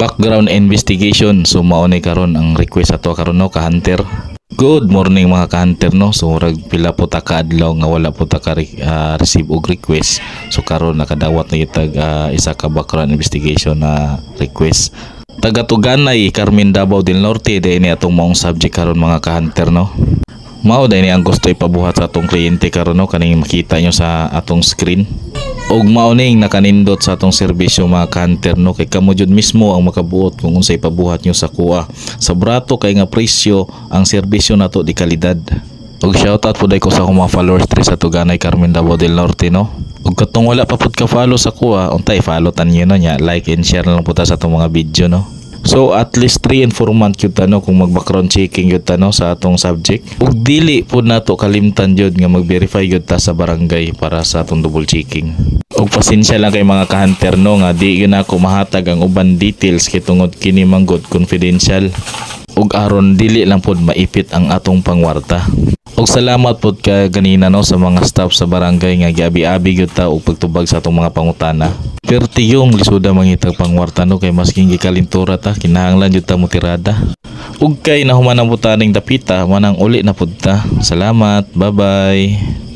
background investigation. So mao ni karon ang request ato karon no ka hunter. Good morning mga ka-hunter no. So murag pila po ta ka adlaw nga wala po ta ka receive og request. So karon nakadawat na kitag isa ka background investigation na request. Taga Tuganay, Carmen, Davao del Norte, dahil ni atong maong subject karon mga ka-hunter no. Mao dahil ni ang gusto ipabuhat sa atong kliyente karon no, kaning makita nyo sa atong screen. Og mao ning nakanindot sa atong serbisyo mga ka-hunter no, kay kamo jud mismo ang makabuot kung unsay ipabuhat nyo sa kuha. Sa brato kay nga presyo ang serbisyo nato di kalidad. Og shoutout po dai ko sa akong mga followers diri sa Tuganay, Carmen, Davao del Norte no. Ug katong wala pa pud ka follow sa kuha, untay follow tan nyo no nya, like and share lang po ta sa atong mga video no. So at least 3 informant yun tano kung mag-background checking yun tano sa atong subject. Ug dili po nato kalimtan yun nga mag-verify yun ta sa barangay para sa atong double checking. Ug pasensya lang kay mga ka-hunter no nga di yun ako mahatag ang uban details kay tungod kini manggod confidential. Ug aron dili lang pod maipit ang atong pangwarta. Og salamat pod ka ganina no sa mga staff sa barangay nga giabi-abi gyud ta og pagtubag sa atong mga pangutana. Pertiyong lisuda mangitag pangwarta no kay masking gikalintura ta kinahanglan jud ta mo tirada. Ug kay nahuman ang butaning dapita manang uli na pod ta. Salamat. Bye-bye.